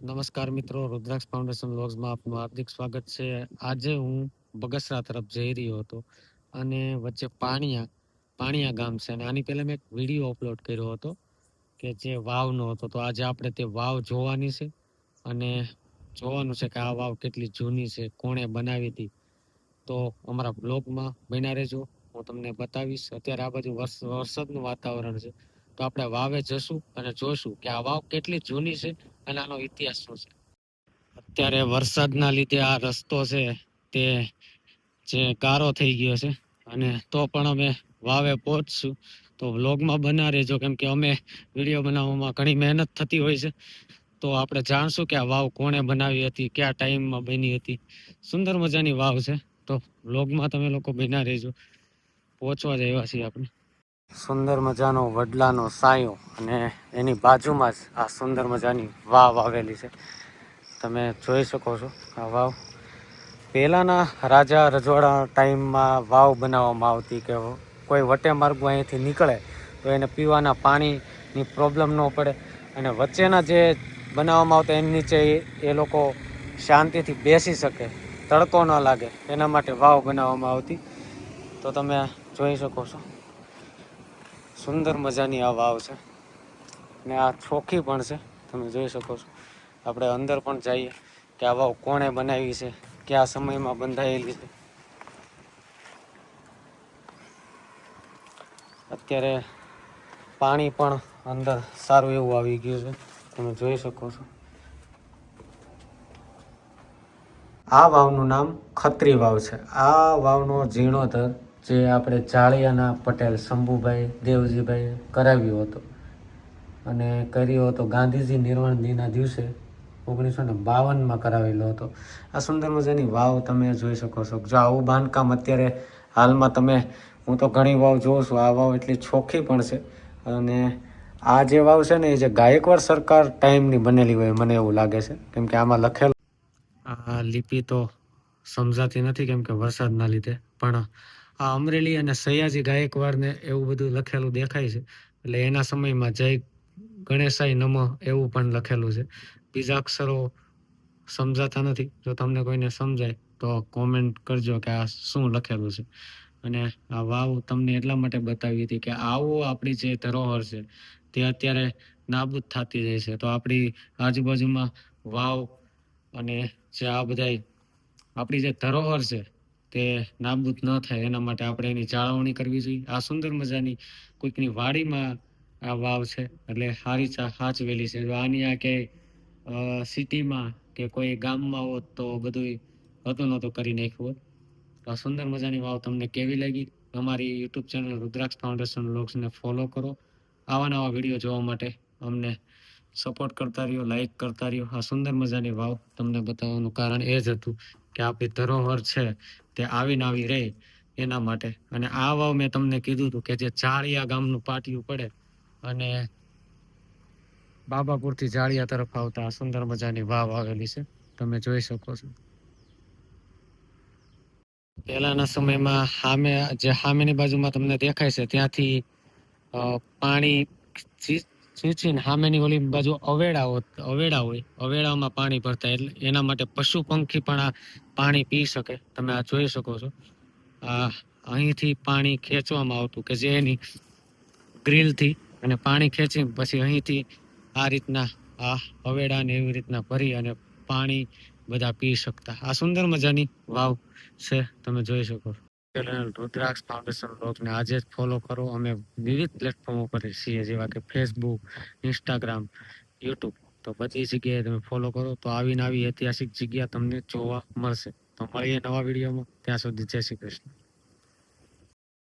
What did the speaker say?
નમસ્કાર મિત્રો, રુદ્રાક્ષ ફાઉન્ડેશન વ્લોગ્સમાં આપનું હાર્દિક સ્વાગત છે. આજે હું બગસરા તરફ જઈ રહ્યો હતો અને વચ્ચે પાણિયા ગામ છે અને આની પહેલા મેં એક વિડીયો અપલોડ કર્યો હતો કે જે વાવનો હતો. તો આજે આપણે તે વાવ જોવાની છે અને જોવાનું છે કે આ વાવ કેટલી જૂની છે, કોણે બનાવી હતી. તો અમારા બ્લોગમાં બન્યા રહેજો, હું તમને બતાવીશ. અત્યારે આ બાજુ વરસાદનું વાતાવરણ છે, તો આપણે વાવે જશું અને જોશું કે આ વાવ કેટલી જૂની છે અને આનો ઇતિહાસ શું છે. અત્યારે વરસાદના લીધે આ રસ્તો છે તે જે ગારો થઈ ગયો છે અને તો પણ અમે વાવે પહોંચશું. તો વ્લોગમાં બના રહેજો, કેમ કે અમે વિડીયો બનાવવામાં ઘણી મહેનત થતી હોય છે. તો આપણે જાણશું કે આ વાવ કોણે બનાવી હતી, કયા ટાઈમમાં બની હતી. સુંદર મજાની વાવ છે, તો વ્લોગમાં તમે લોકો બના રહેજો. પહોંચવા જ આવ્યા છીએ આપણે. સુંદર મજાનો વડલાનો સાયો અને એની બાજુમાં જ આ સુંદર મજાની વાવ આવેલી છે. તમે જોઈ શકો છો આ વાવ પહેલાંના રાજા રજવાડા ટાઈમમાં વાવ બનાવવામાં આવતી કે કોઈ વટે માર્ગો અહીંથી નીકળે તો એને પીવાના પાણીની પ્રોબ્લેમ ન પડે અને વચ્ચેના જે બનાવવામાં આવતા એની નીચે એ લોકો શાંતિથી બેસી શકે, તડકો ન લાગે, એના માટે વાવ બનાવવામાં આવતી. તો તમે જોઈ શકો છો સુંદર મજાની આ વાવ છે ને આ ચોખી પણ છે. તમે જોઈ શકો છો. આપણે અંદર પણ જઈએ કે આ વાવ કોણે બનાવી છે, કયા સમયમાં બંધાયેલી છે. અત્યારે પાણી પણ અંદર સારું એવું આવી ગયું છે, તમે જોઈ શકો છો. આ વાવનું નામ ખત્રી વાવ છે. આ વાવનો જીર્ણોદ્ધાર જે આપણે જાળિયાના પટેલ શંભુભાઈ દેવજીભાઈ કરાવ્યો હતો અને કર્યો હતો ગાંધીજી નિર્વાણ દિનના દિવસે 1952માં કરાવેલો હતો. આ સુંદર મજાની વાવ તમે જોઈ શકો છો. જો આવું બાંધકામ અત્યારે હાલમાં હું તો ઘણી વાવ જોઉં છું, આ વાવ એટલી ચોખ્ખી પણ છે. અને આ જે વાવ છે ને એ જે ગાયકવાડ સરકાર ટાઈમની બનેલી હોય મને એવું લાગે છે, કેમ કે આમાં લખેલું આ લિપિ તો સમજાતી નથી કેમ કે વરસાદના લીધે, પણ આ અમરેલી અને સયાજી ગાયકવાડને એવું બધું લખેલું દેખાય છે. એટલે એના સમયમાં જય ગણેશાય નમઃ એવું પણ લખેલું છે. બીજા અક્ષરો સમજાતા નથી. જો તમને કોઈને સમજાય તો કોમેન્ટ કરજો કે આ શું લખેલું છે. અને આ વાવ તમને એટલા માટે બતાવી હતી કે આવો આપણી જે ધરોહર છે તે અત્યારે નાબૂદ થતી જાય છે. તો આપણી આજુબાજુમાં વાવ અને જે આ બધા આપણી જે ધરોહર છે તે નાબૂદ ન થાય એના માટે આપણે એની જાળવણી કરવી જોઈએ. આ સુંદર મજાની કોઈકની વાડીમાં આ વાવ છે એટલે સારી સાચવેલી છે. જો આની આ કે સિટીમાં કે કોઈ ગામમાં હોત તો બધું હતું નહોતું કરી નાખ્યું હોત. આ સુંદર મજાની વાવ તમને કેવી લાગી? અમારી યુટ્યુબ ચેનલ રુદ્રાક્ષ ફાઉન્ડેશન વ્લોગ્સને ફોલો કરો. આવા નવા વિડીયો જોવા માટે અમને સપોર્ટ કરતા રહ્યો, લાઈક કરતા રહ્યો. આ સુંદર મજાની વાવ તમને બતાવવાનું કારણ એ જ હતું કે આપણી ધરોહર છે તે આવીને આવી રહે એના માટે. અને આ વાવ મેં તમને કીધું હતું કે જે ચાળિયા ગામનું પાટિયું પડે અને બાબાપુરથી જાળિયા તરફ આવતા આ સુંદર મજાની વાવ આવેલી છે, તમે જોઈ શકો છો. પહેલાના સમયમાં સામેની બાજુમાં તમને દેખાય છે ત્યાંથી પાણી છીંચીને સામેની ઓલી બાજુ અવેડા હોય, અવેડામાં પાણી ભરતા, એટલે એના માટે પશુ પંખી પણ આ પાણી પી શકે. તમે આ જોઈ શકો છો. અહીંથી પાણી ખેંચવામાં આવતું કે જે એની ગ્રીલથી, અને પાણી ખેંચી પછી અહીંથી આ રીતના આ અવેડાને એવી રીતના ભરી અને પાણી બધા પી શકતા. આ સુંદર મજાની વાવ છે, તમે જોઈ શકો છો. રુદ્રાક્ષ ફાઉન્ડેશન બ્લોગને આજે જ ફોલો કરો. અમે વિવિધ પ્લેટફોર્મ ઉપર છીએ, જેવા કે ફેસબુક, ઇન્સ્ટાગ્રામ, યુટ્યુબ. તો બધી જગ્યાએ તમે ફોલો કરો તો આવી ઐતિહાસિક જગ્યા તમને જોવા મળશે. તો મળીએ નવા વિડીયોમાં. ત્યાં સુધી જય શ્રી કૃષ્ણ.